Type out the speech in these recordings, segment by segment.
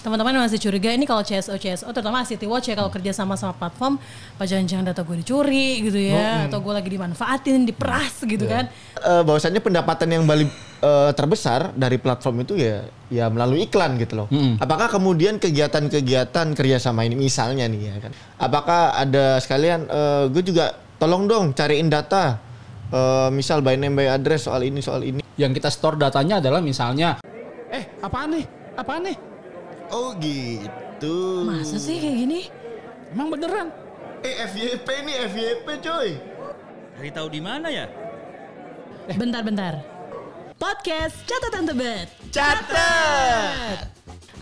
teman-teman masih curiga ini kalau CSO terutama ICT Watch ya kalau kerja sama platform, apa jangan-jangan data gue dicuri gitu ya, atau gue lagi dimanfaatin, diperas gitu kan. Bahwasannya pendapatan yang paling terbesar dari platform itu ya melalui iklan gitu loh. Apakah kemudian kegiatan-kegiatan kerjasama ini misalnya nih ya kan, apakah ada sekalian gue juga tolong dong cariin data, misal by name by address soal ini. Yang kita store datanya adalah misalnya, apaan nih? Oh gitu. Masa sih kayak gini? Emang beneran? FYP nih, FYP coy. Hari tahu di mana ya? Bentar. Podcast Catatan Tebet. Catat.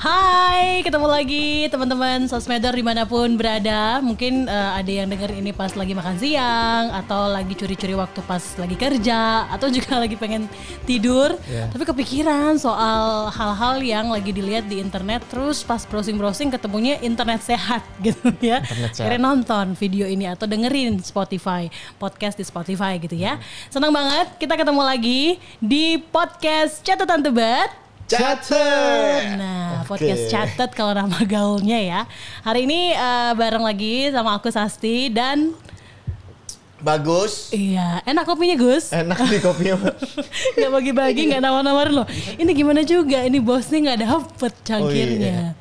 Hai, ketemu lagi teman-teman sosmeder dimanapun berada. Mungkin ada yang denger ini pas lagi makan siang, atau lagi curi-curi waktu pas lagi kerja, atau juga lagi pengen tidur. Tapi kepikiran soal hal-hal yang lagi dilihat di internet, terus pas browsing ketemunya internet sehat gitu ya. Akhirnya nonton video ini atau dengerin podcast di Spotify gitu ya. Senang banget kita ketemu lagi di podcast Catatan Tebet. Catat. Nah, podcast Catat kalau nama gaulnya ya. Hari ini bareng lagi sama aku Sasti dan Bagus. Iya, enak kopinya Gus. Enak nih kopinya. Gak bagi-bagi, gak nawar-nawarin loh. Ini gimana juga, ini bosnya gak dapet cangkirnya.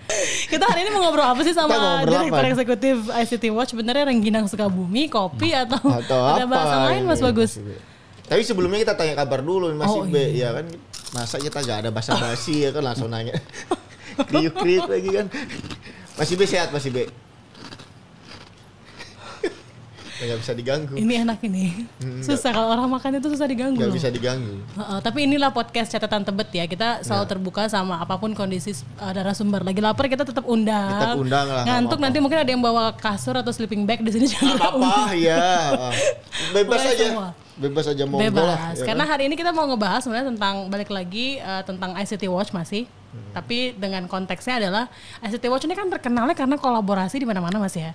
Kita hari ini mau ngobrol apa sih sama Direktur Eksekutif ICT Watch? Sebenarnya Rengginang Sukabumi, kopi atau ada bahasa lain Mas Bagus? Tapi sebelumnya kita tanya kabar dulu masih B ya kan. Masa kita gak ada basa-basi ya kan langsung nanya. Kriuk-kriuk lagi kan. Masih B sehat masih B. Gak bisa diganggu. Ini enak ini. Susah kalau orang makan itu susah diganggu. Gak bisa diganggu. Tapi inilah podcast Catatan Tebet ya. Kita selalu terbuka sama apapun kondisi narasumber. Lagi lapar kita tetap undang. Tetap undang lah. Ngantuk nanti mungkin ada yang bawa kasur atau sleeping bag di sini juga. Apa-apa ya. Bebas boleh aja. Semua. Bebas aja mau Bebas. Ya Karena kan? hari ini kita mau ngebahas sebenarnya balik lagi tentang ICT Watch masih. Tapi dengan konteksnya adalah ICT Watch ini kan terkenalnya karena kolaborasi di mana-mana Mas ya.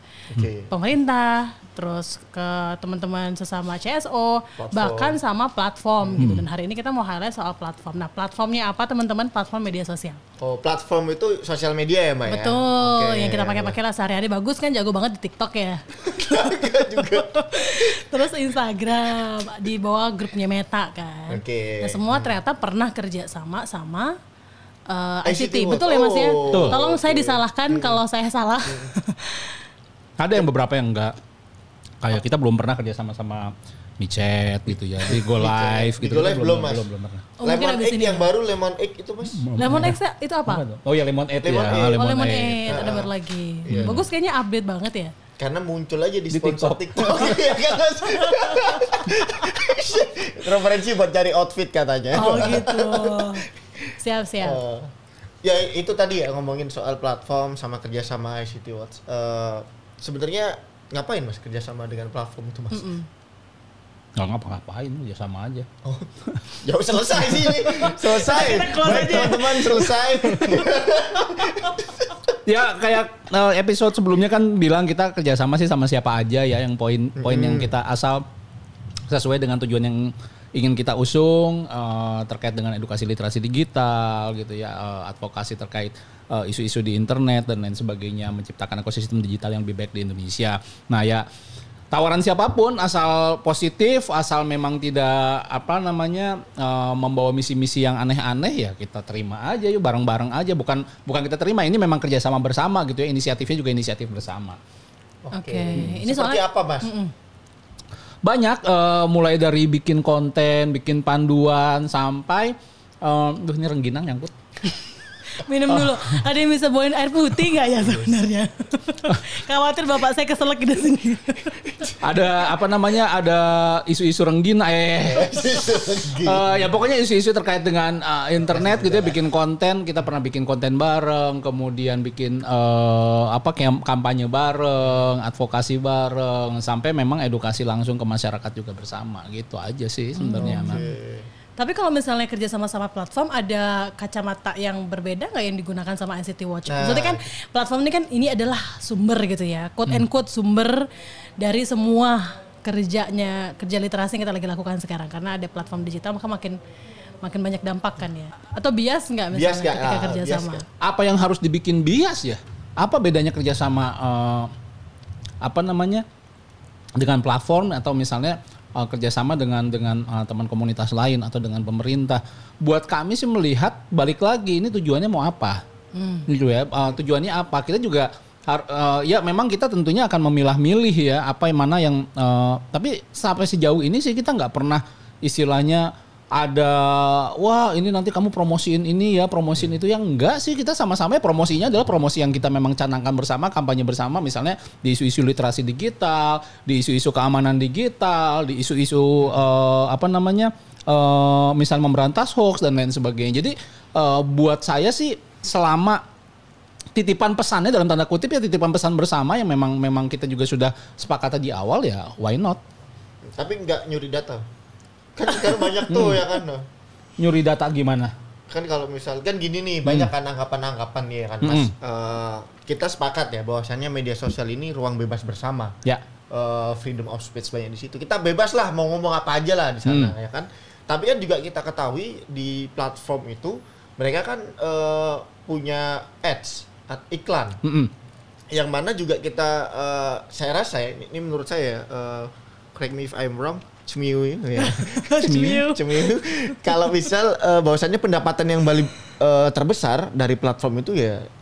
Pemerintah, terus ke teman-teman sesama CSO, bahkan sama platform gitu. Dan hari ini kita mau highlight soal platform. Nah, platformnya apa teman-teman? Platform media sosial. Oh, platform itu sosial media ya, Mbak ya? Betul, yang kita pakai lah sehari-hari. Bagus kan, jago banget di TikTok ya. juga. Terus Instagram di bawah grupnya Meta kan. Nah, semua ternyata pernah kerja sama ICT. Betul ya Mas ya? Tolong saya disalahkan kalau saya salah. Ada yang beberapa yang enggak. Kayak kita belum pernah kerja sama micet gitu ya. Di Go Live gitu. Go Live belum Mas. Belum pernah. Lemon Egg yang baru Lemon Egg itu Mas. Lemon Egg itu apa? Oh ya Lemon Egg ya. Lemon Egg ada baru lagi. Bagus kayaknya update banget ya. Karena muncul aja di sponsor TikTok. Referensi buat cari outfit katanya. Oh gitu. Siap. Ya itu tadi ya ngomongin soal platform sama kerjasama ICT Watch. Sebenarnya ngapain Mas kerjasama dengan platform itu Mas? Nggak ngapa-ngapain, ya sama aja. Oh, ya selesai sih ini. Selesai. Baik teman-teman selesai. Ya kayak episode sebelumnya kan bilang kita kerjasama sih sama siapa aja ya, yang poin yang kita asal sesuai dengan tujuan yang ingin kita usung, terkait dengan edukasi literasi digital gitu ya, advokasi terkait isu-isu di internet dan lain sebagainya, menciptakan ekosistem digital yang lebih baik di Indonesia. Nah ya tawaran siapapun asal positif, asal memang tidak membawa misi-misi yang aneh-aneh ya kita terima aja yuk, bareng-bareng aja, bukan kita terima, ini memang kerjasama bersama gitu ya, inisiatifnya juga inisiatif bersama. Oke. Ini seperti apa Mas? Banyak, mulai dari bikin konten, bikin panduan sampai ini rengginang nyangkut. Minum dulu. Ada yang bisa bawain air putih nggak ya sebenarnya? Khawatir bapak saya keselak di sini. Ada ada isu-isu renggina ya pokoknya isu-isu terkait dengan internet gitu ya, bikin konten. Kita pernah bikin konten bareng, kemudian bikin kampanye bareng, advokasi bareng, sampai memang edukasi langsung ke masyarakat juga bersama gitu aja sih sebenarnya. Tapi kalau misalnya kerja sama platform, ada kacamata yang berbeda nggak yang digunakan sama ICT Watch? Maksudnya kan platform ini kan ini adalah sumber gitu ya, quote and quote sumber dari semua kerja literasi yang kita lagi lakukan sekarang. Karena ada platform digital maka makin makin banyak dampak kan ya. Atau bias nggak misalnya Bias nggak? ketika kerja Bias sama? nggak? Apa yang harus dibikin bias ya? Apa bedanya kerjasama dengan platform atau misalnya kerjasama dengan teman komunitas lain atau dengan pemerintah? Buat kami sih melihat balik lagi ini tujuannya mau apa, gitu ya. Tujuannya apa? Kita juga ya memang kita tentunya akan memilah-milih ya apa yang mana yang. Tapi sampai sejauh ini sih kita nggak pernah istilahnya ada wah ini nanti kamu promosiin ini ya promosiin itu, yang enggak sih, kita sama-sama promosinya adalah promosi yang kita memang canangkan bersama, kampanye bersama, misalnya di isu-isu literasi digital, di isu-isu keamanan digital, di isu-isu misalnya memberantas hoax dan lain sebagainya. Jadi buat saya sih selama titipan pesannya dalam tanda kutip ya titipan pesan bersama yang memang kita juga sudah sepakat di awal ya why not. Tapi nggak nyuri data. Kan sekarang banyak tuh ya kan. Nyuri data gimana? Kan kalau misal kan gini nih banyak kan anggapan-anggapan nih ya kan Mas. Kita sepakat ya bahwasannya media sosial ini ruang bebas bersama. Ya. Freedom of speech banyak di situ. Kita bebas lah mau ngomong apa aja lah di sana ya kan. Tapi kan juga kita ketahui di platform itu mereka kan punya ads, iklan. Yang mana juga kita saya rasa ya, ini menurut saya correct me if I'm wrong, cemiu ya. Cemiu. Kalau misal bahwasannya pendapatan yang terbesar dari platform itu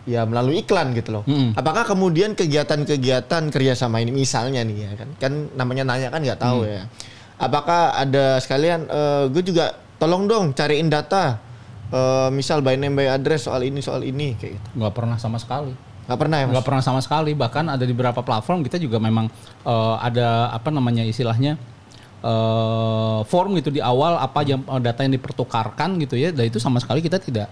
ya melalui iklan gitu loh. Apakah kemudian kegiatan-kegiatan kerjasama ini misalnya nih ya kan namanya nanya kan nggak tahu ya. Apakah ada sekalian gue juga tolong dong cariin data misal by name by address soal ini kayak gitu. Nggak pernah sama sekali. Nggak pernah ya Mas? Nggak pernah sama sekali. Bahkan ada di beberapa platform kita juga memang ada istilahnya form gitu di awal apa data yang dipertukarkan gitu ya, dan itu sama sekali kita tidak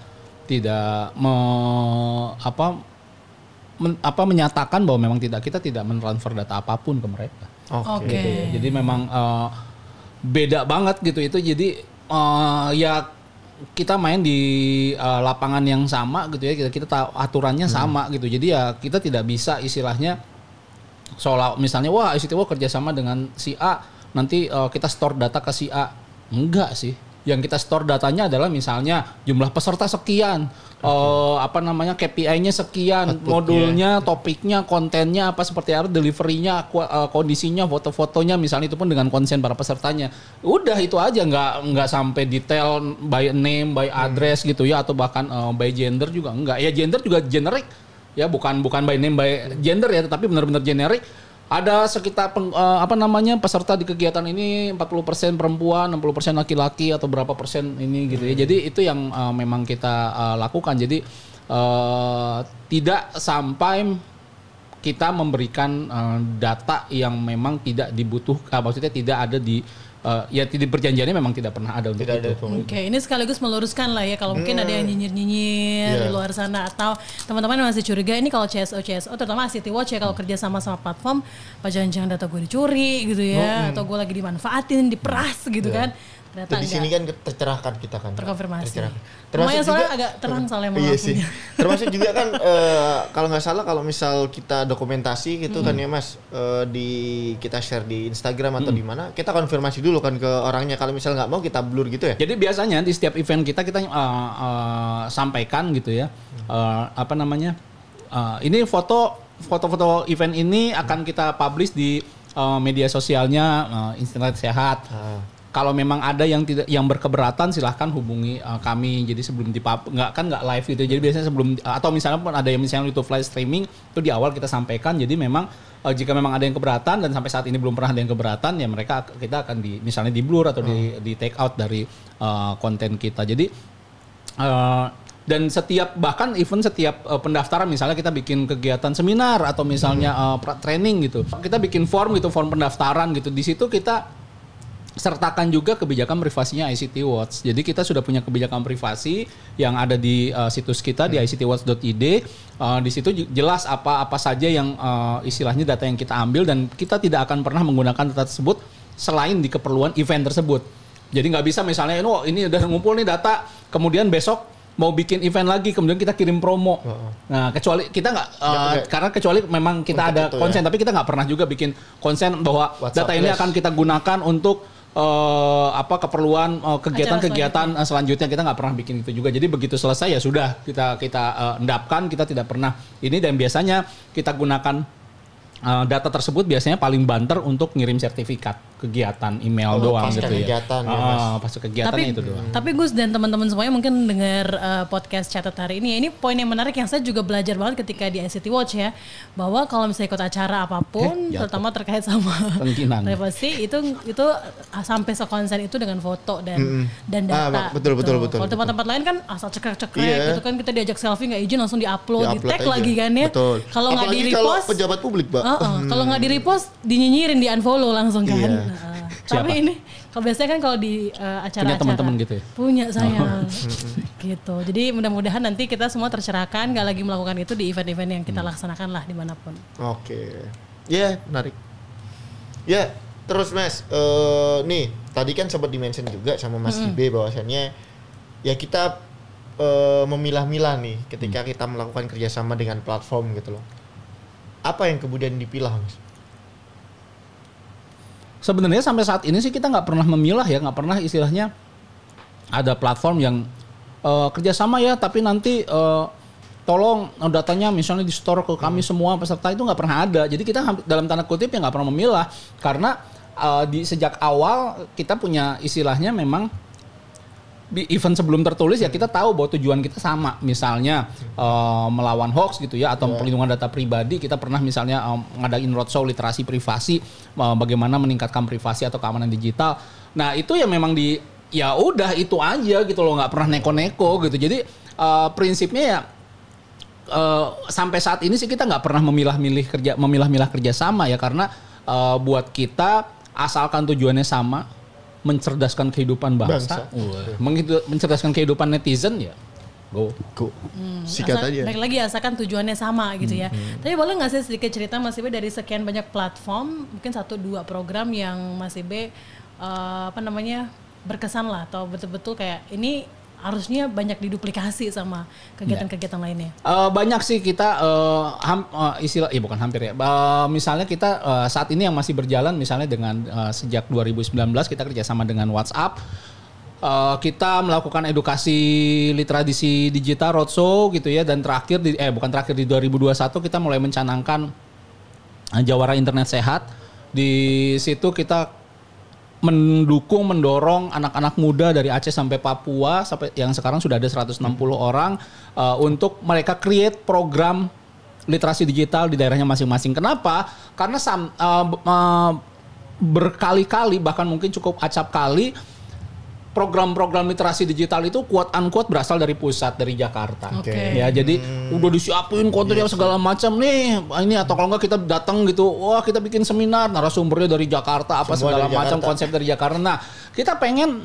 menyatakan bahwa memang kita tidak mentransfer data apapun ke mereka. Oke. Gitu ya. Jadi memang beda banget gitu itu. Jadi ya kita main di lapangan yang sama gitu ya, kita tahu aturannya sama gitu. Jadi ya kita tidak bisa istilahnya seolah misalnya wah ICTW kerjasama dengan si A nanti kita store data ke si A. Enggak sih. Yang kita store datanya adalah misalnya jumlah peserta sekian, KPI-nya sekian, modulnya, topiknya, kontennya apa seperti apa, delivery-nya, kondisinya, foto-fotonya, misalnya itu pun dengan konsen para pesertanya. Udah itu aja, nggak sampai detail by name, by address gitu ya, atau bahkan by gender juga enggak. Ya gender juga generik, ya bukan by name by gender ya, tetapi benar-benar generik. Ada sekitar peserta di kegiatan ini 40% perempuan, 60% laki-laki atau berapa persen ini gitu ya. Jadi itu yang memang kita lakukan. Jadi tidak sampai kita memberikan data yang memang tidak dibutuhkan, maksudnya tidak ada di di perjanjiannya memang tidak pernah ada untuk itu. Oke, ini sekaligus meluruskan lah ya kalau mungkin ada yang nyinyir di luar sana atau teman-teman masih curiga ini kalau CSO terutama City Watch ya kalau kerja sama platform apa jangan-jangan data gue dicuri gitu ya atau gue lagi dimanfaatin, diperas gitu kan. Di sini kan tercerahkan kita kan. Terkonfirmasi. Termasuk soalnya juga agak terang soalnya iya sih. Termasuk juga kan kalau nggak salah kalau misal kita dokumentasi gitu kan ya Mas kita share di Instagram atau di mana kita konfirmasi dulu kan ke orangnya, kalau misal nggak mau kita blur gitu ya. Jadi biasanya di setiap event kita sampaikan gitu ya ini foto-foto event ini akan kita publish di media sosialnya Internet Sehat. Kalau memang ada yang berkeberatan silahkan hubungi kami. Jadi sebelum nggak live gitu. Jadi biasanya sebelum atau misalnya pun ada yang misalnya YouTube live streaming itu di awal kita sampaikan. Jadi memang jika memang ada yang keberatan dan sampai saat ini belum pernah ada yang keberatan ya kita akan misalnya di blur atau di take out dari konten kita. Jadi dan setiap pendaftaran misalnya kita bikin kegiatan seminar atau misalnya training gitu. Kita bikin form pendaftaran gitu. Di situ kita sertakan juga kebijakan privasinya ICT Watch. Jadi kita sudah punya kebijakan privasi yang ada di situs kita di ictwatch.id. Di situ jelas apa saja yang istilahnya data yang kita ambil dan kita tidak akan pernah menggunakan data tersebut selain di keperluan event tersebut. Jadi nggak bisa misalnya ini udah ngumpul nih data, kemudian besok mau bikin event lagi, kemudian kita kirim promo. Nah, kecuali kita nggak, karena kecuali memang kita ada konsen, tapi kita nggak pernah juga bikin konsen bahwa WhatsApp data ini akan kita gunakan untuk keperluan kegiatan-kegiatan selanjutnya. Kita nggak pernah bikin itu juga. Jadi begitu selesai ya sudah kita endapkan, kita tidak pernah ini, dan biasanya kita gunakan data tersebut biasanya paling banter untuk ngirim sertifikat kegiatan email doang gitu ya. Pas kegiatannya itu doang. Tapi Gus dan teman-teman semuanya mungkin dengar podcast Catat hari ini poin yang menarik yang saya juga belajar banget ketika di ICT Watch ya, bahwa kalau misalnya ikut acara apapun terutama terkait sama privasi itu sampai sekonsen itu dengan foto dan data. Betul. Kalau tempat-tempat lain kan asal cekrek-cekrek gitu kan, kita diajak selfie nggak izin langsung di-upload, di-tag lagi kan ya. Kalau nggak di-repost, kalau pejabat publik, Mbak. Kalau nggak di-repost, dinyinyirin, di-unfollow langsung kan. Tapi ini kalau biasanya kan kalau di acara-acara punya teman-teman gitu ya? Punya saya gitu. Jadi mudah-mudahan nanti kita semua tercerahkan, gak lagi melakukan itu di event-event yang kita laksanakan lah dimanapun. Oke. Ya, menarik. Ya, terus Mas, nih tadi kan sempat dimention juga sama Mas Ibe bahwasannya ya kita memilah-milah nih ketika kita melakukan kerjasama dengan platform gitu loh. Apa yang kemudian dipilah, Mas? Sebenarnya sampai saat ini sih kita nggak pernah memilah ya, nggak pernah istilahnya ada platform yang kerjasama ya, tapi nanti tolong datanya misalnya di store ke kami semua peserta, itu nggak pernah ada. Jadi kita dalam tanda kutip ya nggak pernah memilah, karena sejak awal kita punya istilahnya memang di event sebelum tertulis ya kita tahu bahwa tujuan kita sama, misalnya melawan hoax gitu ya, atau perlindungan data pribadi. Kita pernah misalnya ngadain roadshow literasi privasi, bagaimana meningkatkan privasi atau keamanan digital. Nah itu ya memang ya udah itu aja gitu loh, nggak pernah neko-neko gitu. Jadi prinsipnya ya sampai saat ini sih kita nggak pernah memilah-milah kerjasama ya, karena buat kita asalkan tujuannya sama, mencerdaskan kehidupan bangsa. Mencerdaskan kehidupan netizen ya go. Sikat aja. Baik lagi asalkan tujuannya sama gitu ya. Tapi boleh nggak sih sedikit cerita Mas Ibe dari sekian banyak platform, mungkin 1-2 program yang Mas Ibe berkesan lah, atau betul-betul kayak ini harusnya banyak diduplikasi sama kegiatan-kegiatan lainnya? Banyak sih kita bukan hampir ya. Misalnya kita saat ini yang masih berjalan misalnya dengan sejak 2019 kita kerjasama dengan WhatsApp. Kita melakukan edukasi literasi digital roadshow gitu ya, dan di 2021 kita mulai mencanangkan Jawara Internet Sehat. Di situ kita mendorong anak-anak muda dari Aceh sampai Papua, sampai yang sekarang sudah ada 160 orang, untuk mereka create program literasi digital di daerahnya masing-masing. Kenapa? Karena berkali-kali, bahkan mungkin cukup acap kali, program-program literasi digital itu quote unquote berasal dari pusat, dari Jakarta. Ya, jadi udah disiapin kontennya segala macam nih. Ini atau kalau enggak kita datang gitu, wah kita bikin seminar, narasumbernya dari Jakarta, apa semua segala macam, konsep dari Jakarta. Nah, kita pengen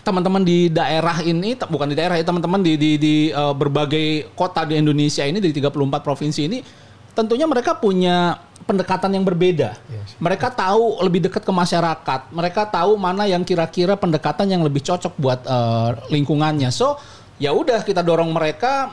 teman-teman di daerah ini, bukan di daerah ya, teman-teman di berbagai kota di Indonesia ini, di 34 provinsi ini, tentunya mereka punya pendekatan yang berbeda. Mereka tahu lebih dekat ke masyarakat. Mereka tahu mana yang kira-kira pendekatan yang lebih cocok buat lingkungannya. So, ya udah kita dorong mereka.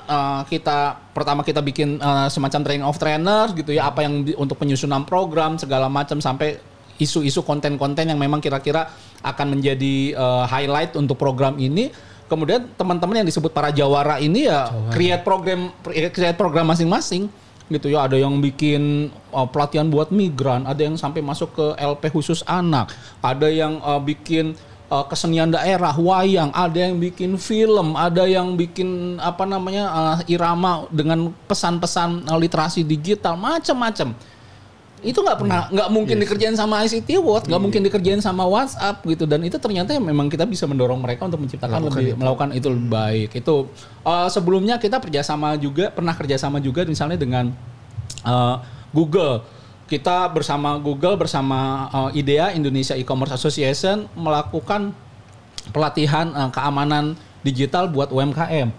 Pertama kita bikin semacam training of trainers gitu ya, apa yang untuk penyusunan program segala macam, sampai isu-isu konten-konten yang memang kira-kira akan menjadi highlight untuk program ini. Kemudian teman-teman yang disebut para jawara ini ya create program masing-masing. Gitu ya, ada yang bikin pelatihan buat migran, ada yang sampai masuk ke LP khusus anak, ada yang bikin kesenian daerah, wayang, ada yang bikin film, ada yang bikin irama dengan pesan-pesan literasi digital, macam-macam. Itu nggak mungkin dikerjain sama ICT Watch, nggak mungkin dikerjain sama WhatsApp gitu, dan itu ternyata memang kita bisa mendorong mereka untuk menciptakan melakukan itu lebih baik. Itu sebelumnya kita pernah kerjasama juga misalnya dengan Google. Kita bersama Google, bersama IDEA, Indonesia E-Commerce Association, melakukan pelatihan keamanan digital buat UMKM.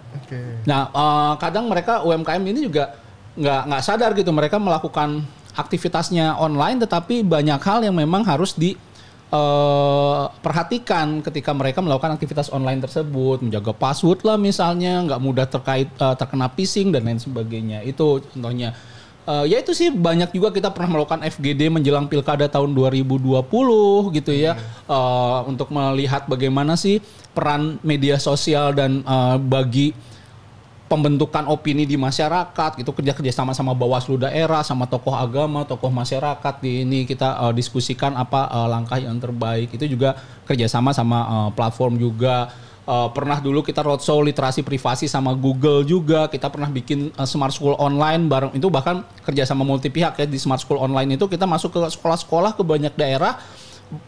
Nah, kadang mereka UMKM ini juga nggak sadar gitu, mereka melakukan aktivitasnya online, tetapi banyak hal yang memang harus diperhatikan ketika mereka melakukan aktivitas online tersebut, menjaga password lah misalnya, nggak mudah terkena phishing dan lain sebagainya. Itu contohnya. Ya itu sih banyak juga kita pernah melakukan FGD menjelang pilkada tahun 2020 gitu ya. Untuk melihat bagaimana sih peran media sosial dan bagi pembentukan opini di masyarakat gitu, kerja sama Bawaslu daerah, sama tokoh agama, tokoh masyarakat. Di ini kita diskusikan apa langkah yang terbaik. Itu juga kerjasama sama platform juga. Pernah dulu kita roadshow literasi privasi sama Google juga. Kita pernah bikin Smart School Online bareng, itu bahkan kerjasama multi pihak ya. Di Smart School Online itu kita masuk ke sekolah-sekolah ke banyak daerah.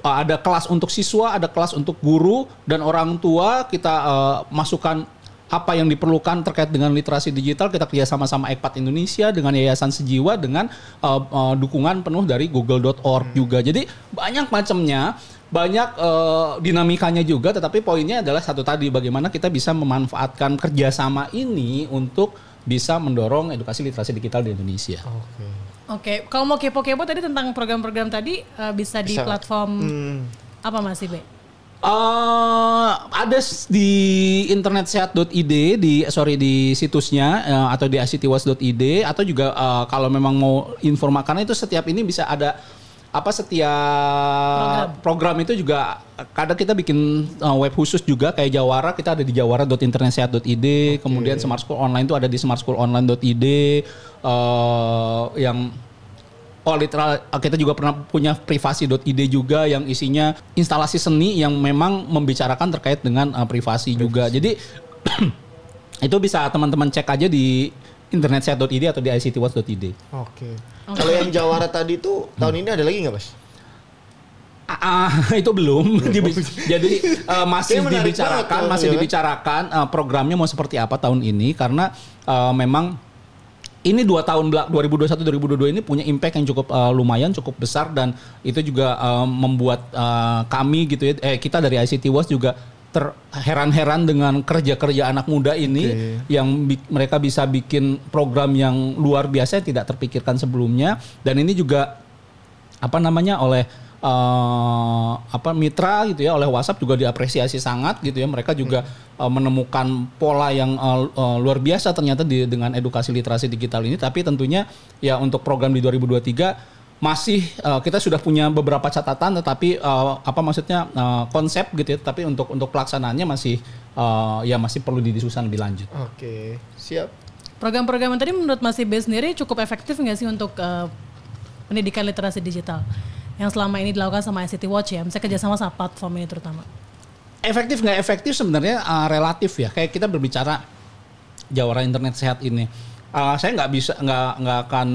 Ada kelas untuk siswa, ada kelas untuk guru dan orang tua. Kita masukkan apa yang diperlukan terkait dengan literasi digital. Kita kerjasama sama EKPAT Indonesia dengan Yayasan Sejiwa dengan dukungan penuh dari google.org juga. Jadi banyak macamnya, banyak dinamikanya juga. Tetapi poinnya adalah satu tadi, bagaimana kita bisa memanfaatkan kerjasama ini untuk bisa mendorong edukasi literasi digital di Indonesia. Oke, kalau mau kepo-kepo tadi tentang program-program tadi bisa di platform apa Mas Ibe? Ada di internetsehat.id di situsnya atau di ictwas.id, atau juga kalau memang mau informakan itu setiap ini bisa ada setiap program itu juga kadang kita bikin web khusus juga kayak Jawara, kita ada di jawara.internetsehat.id. Kemudian Smart School Online itu ada di smartschoolonline.id. Yang literal, kita juga pernah punya privasi.id juga yang isinya instalasi seni yang memang membicarakan terkait dengan privasi juga. Jadi itu bisa teman-teman cek aja di internetsehat.id atau di ictwas.id. Kalau yang Jawara tadi itu tahun ini ada lagi nggak, Mas? Itu belum. Jadi masih dibicarakan programnya mau seperti apa tahun ini, karena memang ini 2 tahun 2021-2022 ini punya impact yang cukup lumayan, cukup besar, dan itu juga membuat kami gitu ya, kita dari ICTWAS juga terheran-heran dengan kerja-kerja anak muda ini yang mereka bisa bikin program yang luar biasa yang tidak terpikirkan sebelumnya. Dan ini juga oleh mitra gitu ya, oleh WhatsApp juga diapresiasi sangat gitu ya. Mereka juga menemukan pola yang luar biasa ternyata dengan edukasi literasi digital ini. Tapi tentunya ya untuk program di 2023 masih kita sudah punya beberapa catatan, tetapi konsep gitu ya, tapi untuk pelaksanaannya masih perlu didiskusikan lebih lanjut. Oke, siap. Program-program tadi menurut Mas Ibe sendiri cukup efektif nggak sih untuk pendidikan literasi digital yang selama ini dilakukan sama ICTWatch ya, misalnya kerjasama sama platform ini terutama? Efektif nggak efektif sebenarnya relatif ya. Kayak kita berbicara Jawara Internet Sehat ini, saya nggak akan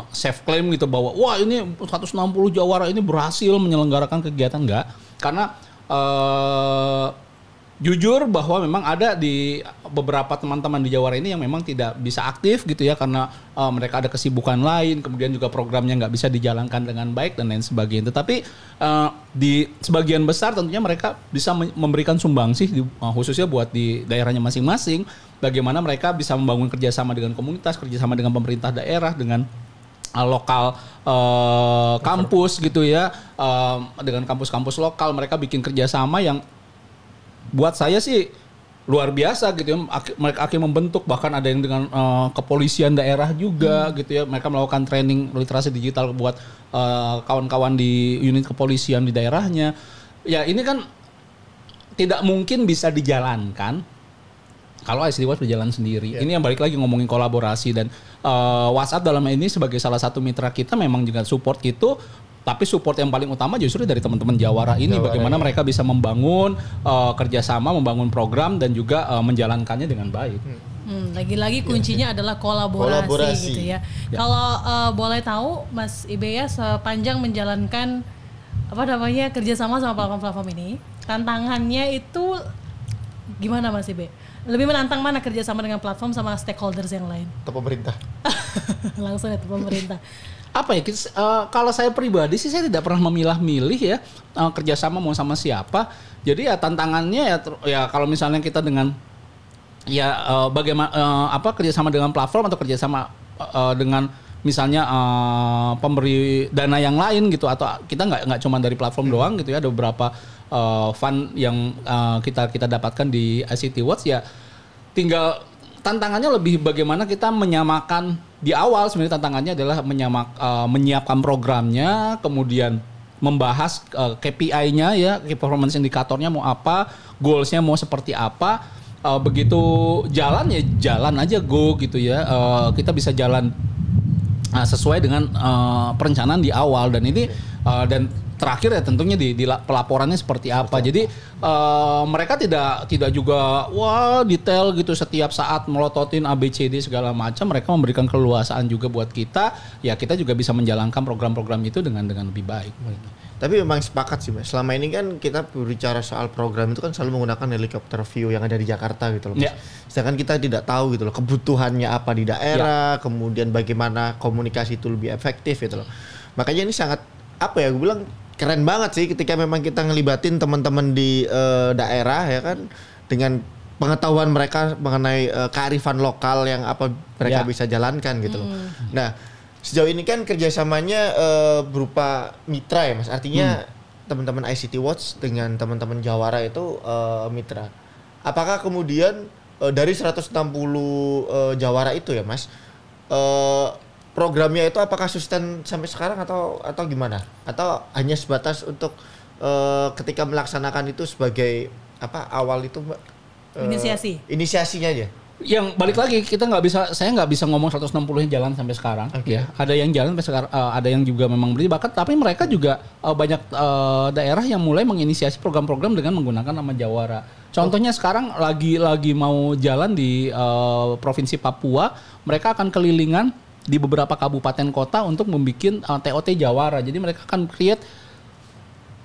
self claim gitu bahwa wah ini 160 Jawara ini berhasil menyelenggarakan kegiatan, nggak. Karena jujur bahwa memang ada di beberapa teman-teman di Jawara ini yang memang tidak bisa aktif gitu ya, karena mereka ada kesibukan lain, kemudian juga programnya nggak bisa dijalankan dengan baik dan lain sebagainya. Tetapi di sebagian besar tentunya mereka bisa memberikan sumbangsih khususnya buat di daerahnya masing-masing, bagaimana mereka bisa membangun kerjasama dengan komunitas, kerjasama dengan pemerintah daerah, dengan lokal kampus gitu ya, dengan kampus-kampus lokal mereka bikin kerjasama yang buat saya sih luar biasa gitu ya. Mereka akhirnya membentuk, bahkan ada yang dengan kepolisian daerah juga gitu ya. Mereka melakukan training literasi digital buat kawan-kawan di unit kepolisian di daerahnya. Ya ini kan tidak mungkin bisa dijalankan kalau ICTWAS berjalan sendiri. Ini yang balik lagi ngomongin kolaborasi, dan WhatsApp dalam ini sebagai salah satu mitra kita memang juga support itu. Tapi support yang paling utama justru dari teman-teman Jawara ini, bagaimana mereka bisa membangun kerjasama, membangun program, dan juga menjalankannya dengan baik. Lagi-lagi kuncinya adalah kolaborasi gitu ya. Kalau boleh tahu Mas Ibe ya, sepanjang menjalankan kerjasama sama platform-platform ini, tantangannya itu gimana Mas Ibe? Lebih menantang mana kerjasama dengan platform sama stakeholders yang lain? Atau pemerintah? Langsung ya, pemerintah. Kalau saya pribadi sih saya tidak pernah memilah-milih ya kerjasama mau sama siapa. Jadi ya tantangannya ya kalau misalnya kita dengan bagaimana kerjasama dengan platform atau kerjasama dengan misalnya pemberi dana yang lain gitu, atau kita nggak cuma dari platform doang gitu ya, ada beberapa fund yang kita dapatkan di ICTWAS ya. Tinggal tantangannya lebih bagaimana kita menyamakan di awal sebenarnya tantangannya adalah menyiapkan programnya, kemudian membahas KPI-nya ya, key performance indikatornya mau apa, goals-nya mau seperti apa. Begitu jalan ya jalan aja go gitu ya. Kita bisa jalan sesuai dengan perencanaan di awal, dan ini dan terakhir ya tentunya di pelaporannya seperti apa. Jadi mereka tidak juga detail gitu setiap saat melototin ABCD segala macam. Mereka memberikan keleluasaan juga buat kita. Ya kita juga bisa menjalankan program-program itu dengan lebih baik. Tapi memang sepakat sih Mas. Selama ini kan kita berbicara soal program itu kan selalu menggunakan helikopter view yang ada di Jakarta gitu loh Mas. Yeah. Sedangkan kita tidak tahu gitu loh kebutuhannya apa di daerah, kemudian bagaimana komunikasi itu lebih efektif gitu loh. Makanya ini sangat gue bilang keren banget sih ketika memang kita ngelibatin teman-teman di daerah ya kan, dengan pengetahuan mereka mengenai kearifan lokal yang apa mereka bisa jalankan gitu loh. Nah, sejauh ini kan kerjasamanya berupa mitra ya Mas, artinya teman-teman ICT Watch dengan teman-teman Jawara itu mitra. Apakah kemudian dari 160 Jawara itu ya Mas, programnya itu apakah sustain sampai sekarang atau gimana? Atau hanya sebatas untuk ketika melaksanakan itu sebagai awal itu inisiasinya aja? Yang balik lagi saya nggak bisa ngomong 160-nya jalan sampai sekarang. Ya. Ada yang jalan sampai sekarang, ada yang juga memang beli bakat, tapi mereka juga banyak daerah yang mulai menginisiasi program-program dengan menggunakan nama Jawara. Contohnya sekarang lagi mau jalan di provinsi Papua, mereka akan kelilingan di beberapa kabupaten kota untuk membuat TOT Jawara. Jadi mereka akan create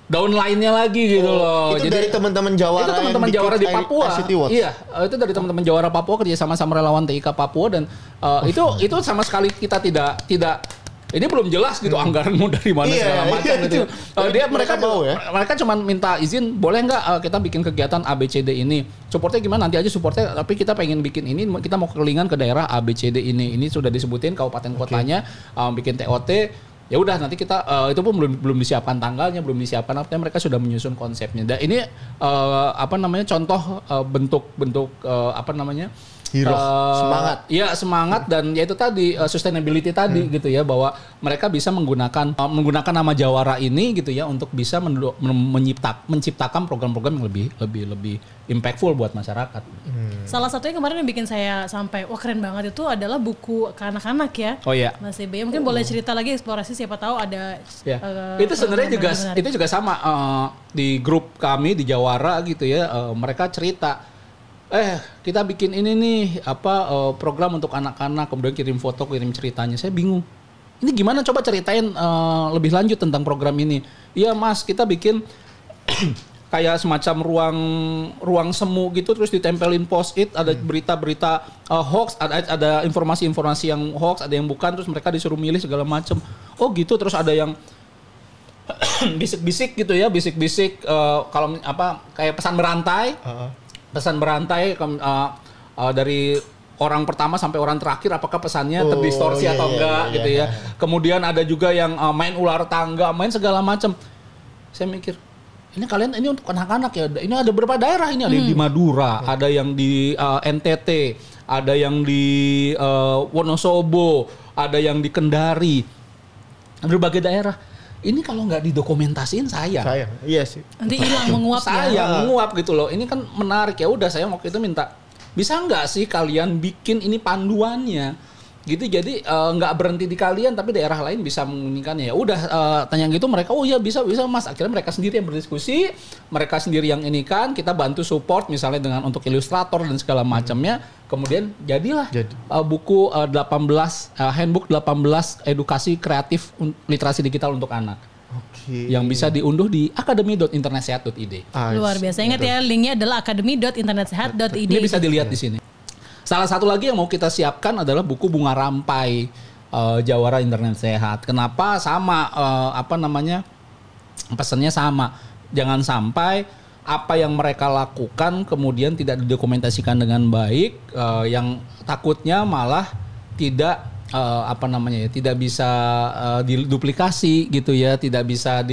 downline-nya lagi gitu loh. Itu jadi dari teman-teman Jawara. Itu teman-teman Jawara di Papua. Iya, itu dari teman-teman Jawara Papua kerja sama relawan TIK Papua, dan itu sama sekali kita tidak ini belum jelas gitu anggaran mau dari mana segala macam gitu. Mereka cuma minta izin, boleh nggak kita bikin kegiatan ABCD ini. Supportnya gimana? Nanti aja supportnya, tapi kita pengen bikin ini, kita mau kelilingan ke daerah ABCD ini. Ini sudah disebutin kabupaten kotanya, bikin TOT. Ya udah nanti kita itu pun belum disiapkan tanggalnya, belum disiapkan apa, mereka sudah menyusun konsepnya. Dan ini contoh bentuk semangat. Ya semangat, dan ya itu tadi sustainability tadi gitu ya, bahwa mereka bisa menggunakan nama Jawara ini gitu ya untuk bisa menciptakan program-program yang lebih impactful buat masyarakat. Salah satunya kemarin yang bikin saya sampai keren banget itu adalah buku ke anak-anak ya. Oh iya. Mas EB mungkin boleh cerita lagi, eksplorasi, siapa tahu ada. Itu sebenarnya juga sama di grup kami di Jawara gitu ya, mereka cerita. Kita bikin ini nih program untuk anak-anak, kemudian kirim foto, kirim ceritanya. Saya bingung. Ini gimana, coba ceritain lebih lanjut tentang program ini. Iya Mas, kita bikin kayak semacam ruang semu gitu, terus ditempelin post-it, ada berita-berita hoax, ada informasi-informasi yang hoax, ada yang bukan, terus mereka disuruh milih segala macam. Oh gitu, terus ada yang bisik-bisik gitu ya, bisik-bisik kalau kayak pesan berantai. Pesan berantai dari orang pertama sampai orang terakhir, apakah pesannya terdistorsi atau enggak gitu ya. Kemudian ada juga yang main ular tangga, main segala macam. Saya mikir, ini untuk anak-anak ya. Ini ada beberapa daerah, ini ada yang di Madura, ada yang di NTT, ada yang di Wonosobo, ada yang di Kendari. Berbagai daerah. Ini kalau nggak didokumentasiin sayang. Iya sih. Nanti hilang, menguap menguap gitu loh. Ini kan menarik ya. Udah saya waktu itu minta, bisa nggak sih kalian bikin ini panduannya gitu. Jadi nggak berhenti di kalian, tapi daerah lain bisa menginginkannya. Ya udah tanya gitu, mereka iya bisa Mas. Akhirnya mereka sendiri yang berdiskusi, mereka sendiri yang ini kan, kita bantu support misalnya dengan untuk ilustrator dan segala macamnya. Kemudian jadilah buku 18 handbook 18 edukasi kreatif literasi digital untuk anak. Yang bisa diunduh di akademi.internetsehat.id. Luar biasa. Ingat ya, linknya adalah akademi.internetsehat.id. Ini bisa dilihat di sini. Salah satu lagi yang mau kita siapkan adalah buku Bunga Rampai Jawara Internet Sehat. Kenapa? Sama pesannya sama. Jangan sampai apa yang mereka lakukan kemudian tidak didokumentasikan dengan baik, yang takutnya malah tidak tidak bisa diduplikasi gitu ya, tidak bisa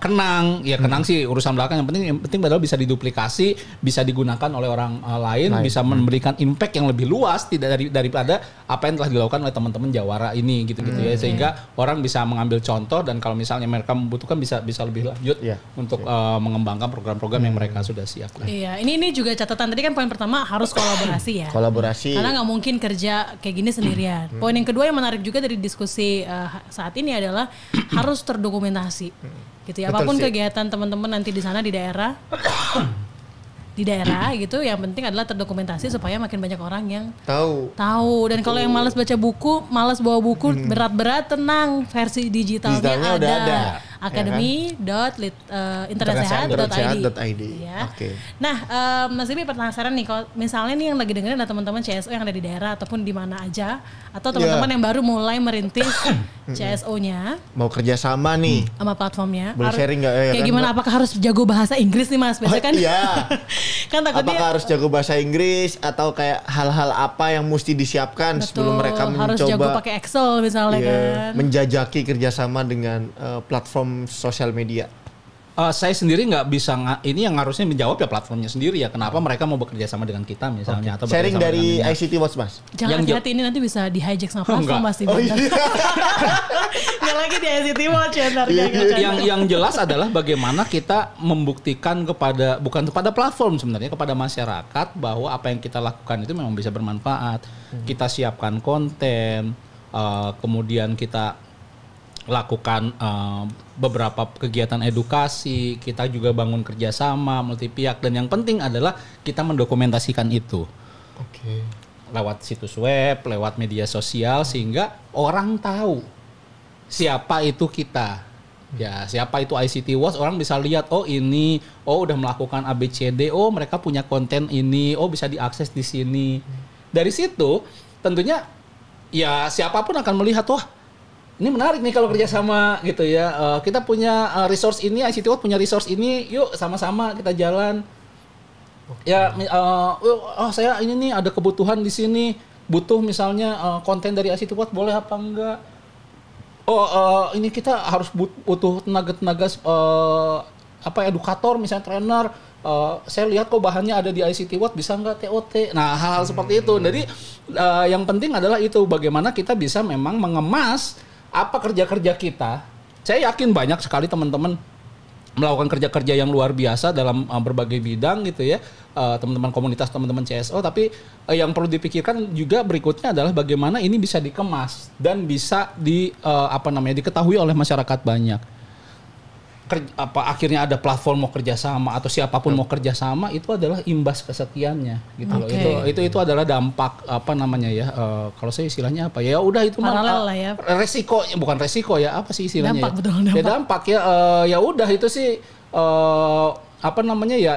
kenang sih urusan belakang, yang penting padahal bisa diduplikasi, bisa digunakan oleh orang lain, bisa memberikan impact yang lebih luas tidak daripada apa yang telah dilakukan oleh teman-teman Jawara ini gitu ya, sehingga orang bisa mengambil contoh, dan kalau misalnya mereka membutuhkan bisa lebih lanjut untuk mengembangkan program-program yang mereka sudah siapkan. Iya, ini juga catatan tadi kan, poin pertama harus kolaborasi ya. Kolaborasi. Karena nggak mungkin kerja kayak gini sendirian. Poin yang kedua yang menarik juga dari diskusi saat ini adalah harus terdokumentasi. Gitu ya. Apapun kegiatan teman-teman nanti di sana di daerah gitu, yang penting adalah terdokumentasi supaya makin banyak orang yang tahu. Dan kalau yang malas baca buku, malas bawa buku berat-berat, tenang, versi digitalnya ada. Academy.internetsehat.id. Ya. Nah, Mas Ibi penasaran nih, kalau misalnya nih yang lagi dengerin ada teman-teman CSO yang ada di daerah ataupun di mana aja, atau teman-teman yang baru mulai merintis CSO-nya, mau kerja sama nih sama platformnya, boleh sharing nggak? Kayak gimana? Apakah harus jago bahasa Inggris nih Mas? Biasanya kan? Iya. Kan takutnya apakah harus jago bahasa Inggris atau kayak hal-hal apa yang mesti disiapkan sebelum mereka mencoba? Harus jago pakai Excel misalnya kan. Menjajaki kerjasama dengan platform sosial media. Saya sendiri nggak bisa, ini yang harusnya menjawab ya platformnya sendiri ya. Kenapa mereka mau bekerja sama dengan kita misalnya? Atau sharing dari ICT Watch Mas. Jangan hati-hati, ini nanti bisa di hijack sama platform Mas. Nggak lagi di ICT Watch ya. Yang jelas adalah bagaimana kita membuktikan bukan kepada platform sebenarnya, kepada masyarakat bahwa apa yang kita lakukan itu memang bisa bermanfaat. Kita siapkan konten, kemudian kita lakukan beberapa kegiatan edukasi, kita juga bangun kerjasama multi pihak, dan yang penting adalah kita mendokumentasikan itu lewat situs web, lewat media sosial, sehingga orang tahu siapa itu kita. Ya, siapa itu ICT Watch, orang bisa lihat, ini udah melakukan ABCD, mereka punya konten ini, bisa diakses di sini. Dari situ tentunya ya siapapun akan melihat, ini menarik nih kalau kerjasama gitu ya. Kita punya resource ini, ICT Watch punya resource ini, yuk sama-sama kita jalan. Ya, saya ini nih ada kebutuhan di sini, butuh misalnya konten dari ICT Watch, boleh apa enggak? Ini kita harus butuh tenaga edukator, misalnya trainer. Saya lihat kok bahannya ada di ICT Watch, bisa nggak TOT? Nah, hal-hal seperti itu. Jadi yang penting adalah itu, bagaimana kita bisa memang mengemas apa kerja-kerja kita. Saya yakin banyak sekali teman-teman melakukan kerja-kerja yang luar biasa dalam berbagai bidang gitu ya, teman-teman komunitas, teman-teman CSO. Tapi yang perlu dipikirkan juga berikutnya adalah bagaimana ini bisa dikemas dan bisa diketahui oleh masyarakat banyak. Akhirnya ada platform mau kerjasama atau siapapun mau kerjasama, itu adalah imbas kesetiaannya gitu loh. Itu adalah dampak kalau saya istilahnya apa ya, udah itu paralel lah ya, resiko, bukan resiko ya, apa sih istilahnya, dampak ya ya udah itu sih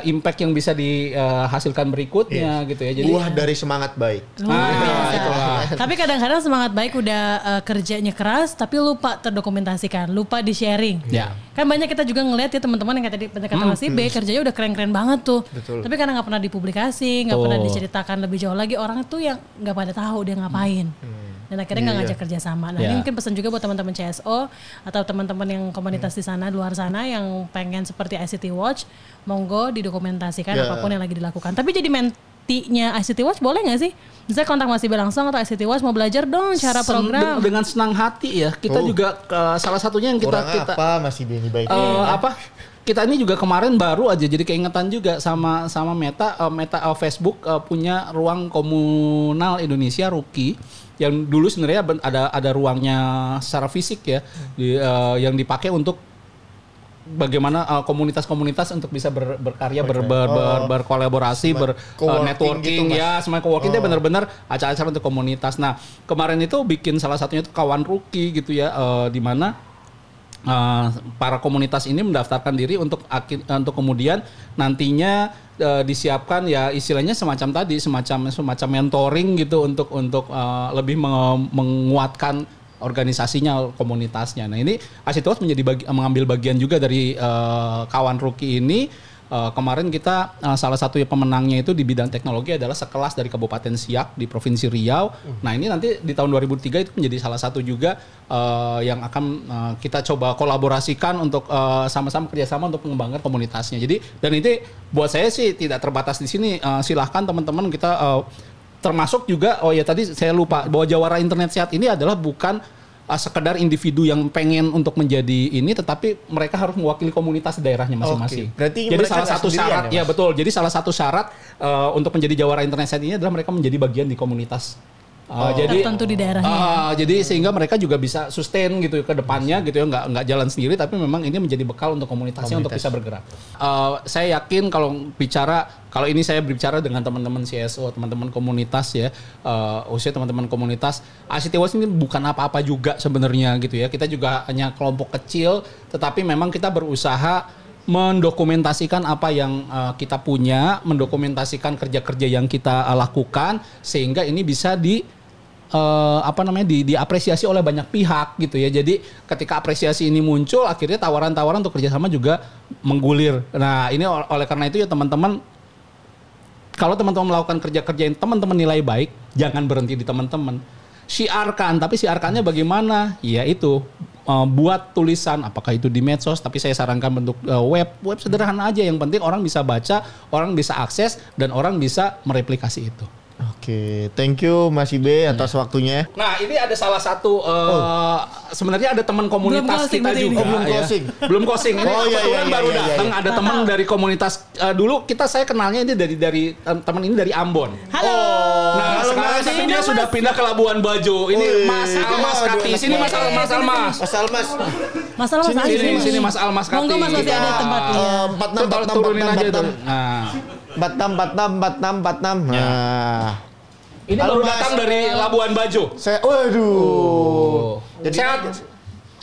impact yang bisa dihasilkan berikutnya gitu ya. Jadi buah dari semangat baik. Itulah. Tapi kadang-kadang semangat baik udah kerjanya keras tapi lupa terdokumentasikan, lupa di-sharing. Ya. Kan banyak kita juga ngeliat ya teman-teman yang tadi pendekatan Mas Ibe kerjanya udah keren-keren banget tuh. Betul. Tapi karena nggak pernah dipublikasi, nggak pernah diceritakan lebih jauh lagi, orang tuh yang nggak pada tahu dia ngapain. Dan akhirnya nggak ngajak kerja sama. Nah, ini mungkin pesan juga buat teman-teman CSO atau teman-teman yang komunitas di sana, luar sana yang pengen seperti ICT Watch, monggo didokumentasikan apapun yang lagi dilakukan. Tapi jadi mentinya ICT Watch boleh nggak sih? Bisa kontak Mas Ibe langsung atau ICT Watch mau belajar dong cara program. Dengan senang hati ya. Kita juga salah satunya yang kita apa Mas Ibe ini baik. Kita ini juga kemarin baru aja jadi keingetan juga sama Meta Facebook punya ruang komunal Indonesia Ruki, yang dulu sebenarnya ada ruangnya secara fisik ya, yang dipakai untuk bagaimana komunitas-komunitas untuk bisa berkarya, berkolaborasi, networking gitu, ya, semua co-working itu benar-benar acara-acara untuk komunitas. Nah, kemarin itu bikin salah satunya itu Kawan Ruki gitu ya, di mana para komunitas ini mendaftarkan diri untuk kemudian nantinya disiapkan ya istilahnya semacam mentoring gitu untuk lebih menguatkan organisasinya, komunitasnya. Nah, ini ICT Watch mengambil bagian juga dari Kawan Ruki ini kemarin kita salah satu pemenangnya itu di bidang teknologi adalah sekelas dari Kabupaten Siak di Provinsi Riau. Nah ini nanti di tahun 2003 itu menjadi salah satu juga yang akan kita coba kolaborasikan untuk sama-sama kerjasama untuk mengembangkan komunitasnya. Jadi dan itu buat saya sih tidak terbatas di sini. Silahkan teman-teman kita termasuk juga tadi saya lupa bahwa Jawara Internet Sehat ini adalah bukan sekedar individu yang pengen untuk menjadi ini, tetapi mereka harus mewakili komunitas daerahnya masing-masing. Berarti jadi mereka salah satu syarat, ya betul. Jadi salah satu syarat untuk menjadi Jawara Internet Sehat ini adalah mereka menjadi bagian di komunitas. Jadi tertentu di daerahnya. Jadi sehingga mereka juga bisa sustain gitu ke depannya gitu ya, nggak jalan sendiri, tapi memang ini menjadi bekal untuk komunitasnya untuk bisa bergerak. Saya yakin kalau ini saya berbicara dengan teman-teman CSO, teman-teman komunitas ya, teman-teman komunitas, ICT Watch ini bukan apa-apa juga sebenarnya gitu ya. Kita juga hanya kelompok kecil, tetapi memang kita berusaha mendokumentasikan apa yang kita punya, mendokumentasikan kerja-kerja yang kita lakukan, sehingga ini bisa diapresiasi oleh banyak pihak gitu ya. Jadi ketika apresiasi ini muncul, akhirnya tawaran-tawaran untuk kerjasama juga menggulir. Nah ini oleh karena itu ya teman-teman, kalau teman-teman melakukan kerja-kerja yang teman-teman nilai baik, jangan berhenti di teman-teman. Siarkan, tapi siarkannya bagaimana? Ya itu buat tulisan, apakah itu di medsos, tapi saya sarankan bentuk web sederhana aja. Yang penting orang bisa baca, orang bisa akses, dan orang bisa mereplikasi itu. Oke, thank you Mas Ibe atas waktunya. Nah ini ada salah satu sebenarnya ada teman komunitas kita juga. Belum closing. Ini kebetulan baru datang ada teman dari komunitas dulu saya kenalnya ini dari teman ini dari Ambon. Halo. Nah sekarang dia sudah pindah ke Labuan Bajo. Ini Mas Almas Kati. Sini Mas Almas. Mas Almas. Sini Mas Almas Kati. Monggo Mas, masih ada tempat. Turunin aja tuh. Nah. 46. Nah. Ini baru datang dari Labuan Bajo. Waduh. Jadi sehat.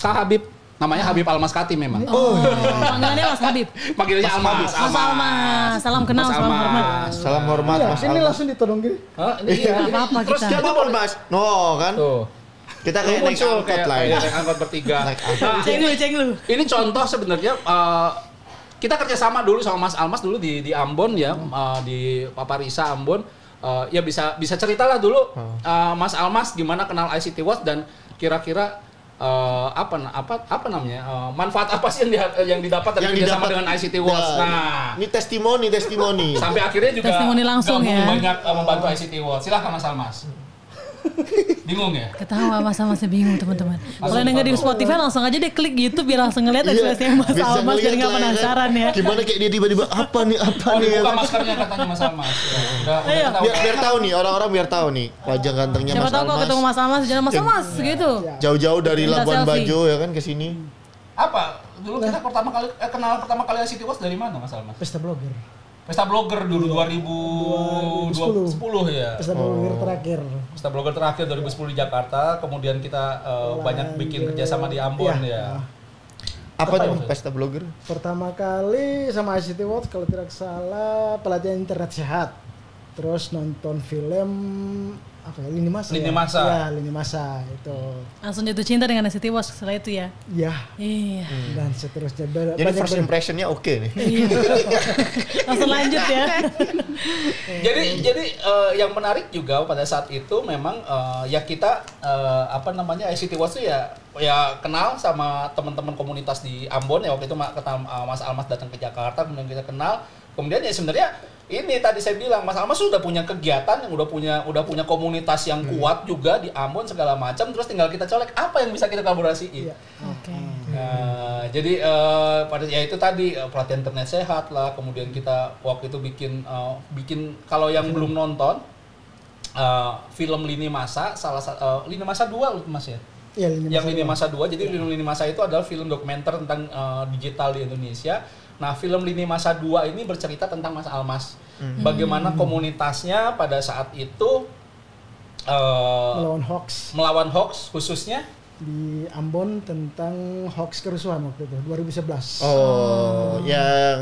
Kak Habib, namanya Habib Almas Kati memang. Panggilannya Mas Habib. Panggilannya Almas. Mas Almas. Salam kenal, salam hormat. Salam hormat Mas. Ini langsung ditodong gini. Iya, apa-apa Terus kita. siapa Mas? No kan? Tuh. Kita kayak naik angkot lah ya. Naik angkot bertiga. Ceng lu. Ini contoh sebenarnya kita kerjasama dulu sama Mas Almas dulu di Ambon ya, di Paparisa Ambon. Ya bisa ceritalah dulu Mas Almas gimana kenal ICT Watch dan kira-kira apa namanya manfaat apa sih yang didapat dari kerjasama dengan ICT Watch. Nah, ini testimoni. Sampai akhirnya juga testimoni langsung ya. Banyak membantu ICT Watch. Silahkan Mas Almas. Bingung ya? Ketawa masih bingung teman-teman. Kalau denger di Spotify langsung aja deh klik YouTube biar langsung ngeliat ekspresinya Mas Almas biar nggak penasaran ya. Gimana kayak dia tiba-tiba apa nih? Dibuka maskernya katanya Mas Almas. Biar tahu nih orang-orang biar tahu nih wajah gantengnya Mas Almas. Siapa tahu kalau ketemu Mas Almas jalan Mas Almas gitu. Jauh-jauh dari Labuan Bajo ya kan ke sini. Apa? Dulu kita kenal pertama kali ICT Watch dari mana Mas Almas? Pesta blogger dulu 2010 ya. Pesta blogger terakhir 2010 di Jakarta. Kemudian kita banyak bikin kerjasama di Ambon ya. Apa tuh pesta blogger? Pertama kali sama ICT Watch kalau tidak salah pelatihan internet sehat. Terus nonton film Lini Masa. Ya, Lini Masa itu. Langsung jatuh cinta dengan ICT Watch setelah itu ya. Iya. Dan seterusnya. Jadi first impressionnya oke nih. Iya. Langsung lanjut ya. Jadi yang menarik juga pada saat itu memang ya kita ICT Watch itu ya kenal sama teman-teman komunitas di Ambon ya. Waktu itu Mas Almas datang ke Jakarta, kemudian kita kenal. Kemudian ya sebenarnya ini tadi saya bilang Mas Almas sudah punya kegiatan yang udah punya komunitas yang kuat juga di Ambon segala macam, terus tinggal kita colek apa yang bisa kita kolaborasiin. Oke. Jadi pada ya itu tadi pelatihan internet sehat lah, kemudian kita waktu itu bikin kalau yang belum nonton film Lini Masa Lini Masa 2 Mas ya. Iya, Lini Masa 2. Jadi film Lini Masa itu adalah film dokumenter tentang digital di Indonesia. Nah, film Lini Masa 2 ini bercerita tentang Mas Almas. Bagaimana komunitasnya pada saat itu melawan hoax khususnya di Ambon tentang hoax kerusuhan waktu itu 2011. Yang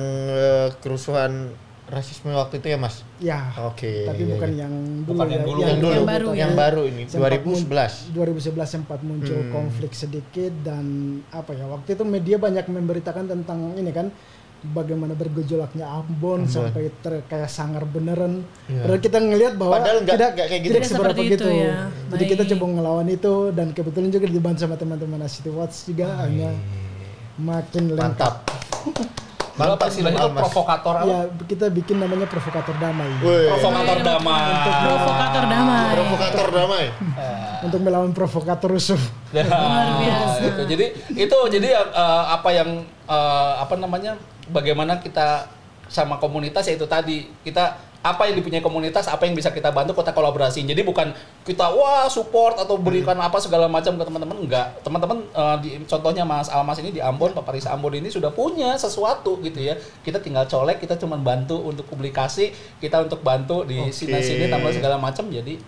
kerusuhan rasisme waktu itu ya Mas? Ya. Oke. Tapi bukan yang dulu. Yang baru ini 2011 sempat muncul konflik sedikit dan waktu itu media banyak memberitakan tentang ini kan bagaimana bergejolaknya Ambon sampai kayak sangar beneran. Padahal kita ngelihat bahwa padahal tidak kayak gitu. Tidak seberapa gitu. Ya. Jadi kita coba ngelawan itu dan kebetulan juga dibantu sama teman-teman City Watch juga hanya makin lengkap. Kalau istilah itu provokator apa? Ya, kita bikin namanya provokator damai. Provokator damai. Provokator damai. Provokator damai. Untuk melawan provokator rusuh. Luar biasa. Jadi apa yang apa namanya? Bagaimana kita sama komunitas yaitu tadi kita apa yang dipunyai komunitas, apa yang bisa kita bantu, kita kolaborasi. Jadi bukan kita support atau berikan apa segala macam ke teman-teman, enggak. Teman-teman contohnya Mas Almas ini di Ambon, Pak Parisa Ambon ini sudah punya sesuatu gitu ya. Kita tinggal colek, kita cuma bantu untuk publikasi, kita untuk bantu di sini tambah segala macam jadi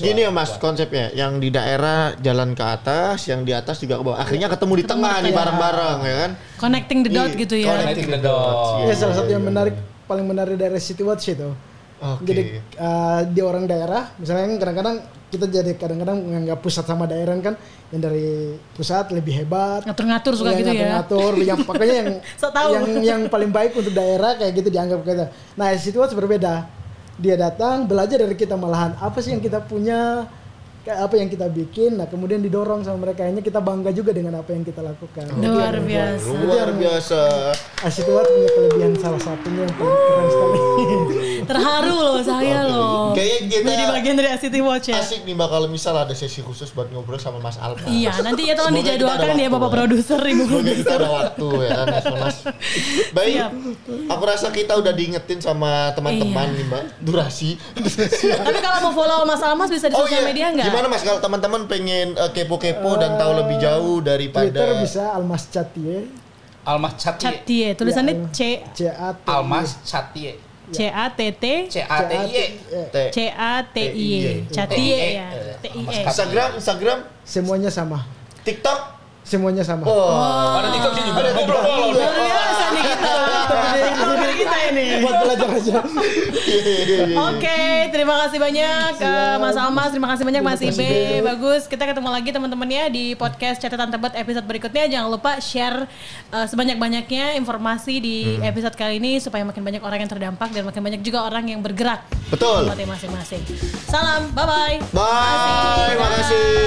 gini ya Mas konsepnya, yang di daerah jalan ke atas, yang di atas juga ke bawah. Akhirnya ketemu di tengah nih bareng-bareng ya kan. Connecting the dot gitu ya. Connecting the dot. Ya salah satu yang paling menarik dari City Watch itu. Jadi di orang daerah, misalnya kadang-kadang kita menganggap pusat sama daerah kan, yang dari pusat lebih hebat. Ngatur-ngatur suka gitu ya. Ngatur, yang pokoknya yang paling baik untuk daerah kayak gitu dianggap kita. Nah City Watch berbeda. Dia datang belajar dari kita malahan apa sih yang kita punya, apa yang kita bikin, nah kemudian didorong sama mereka, ini kita bangga juga dengan apa yang kita lakukan. Luar biasa. City Watch punya kelebihan salah satunya yang paling keren sekali. Terharu loh saya loh. Kayaknya kita jadi bagian dari City Watch ya. Asik nih bakal misal ada sesi khusus buat ngobrol sama Mas Alpa. Iya, nanti ya tolong dijadwalkan ya Bapak produser, Ibu Semoga kita produser. ada waktu ya kan Mas. Baik. Siap. Aku rasa kita udah diingetin sama teman-teman nih Mbak. Durasi. Tapi kalau mau follow Mas Almas bisa di sosial media nggak? Gimana Mas kalau teman-teman pengen kepo-kepo dan tahu lebih jauh daripada Twitter bisa Almas Chatie. Almas Chatie. Chatie, tulisannya C Almas Chatie. CATT CATIE. CATIE. Chatie ya. TIE. Instagram Semuanya sama. TikTok Semuanya sama. Ada TikTok juga. Luar biasa nih kita. Diri kita ini. Buat belajar aja. Oke, terima kasih banyak Mas Almas, terima kasih banyak Mas Ibe. Bagus, kita ketemu lagi teman-teman ya di podcast Catatan Tebet episode berikutnya. Jangan lupa share sebanyak-banyaknya informasi di episode kali ini supaya makin banyak orang yang terdampak dan makin banyak juga orang yang bergerak. Betul. Di masing-masing. Salam, bye-bye. Bye. Terima kasih.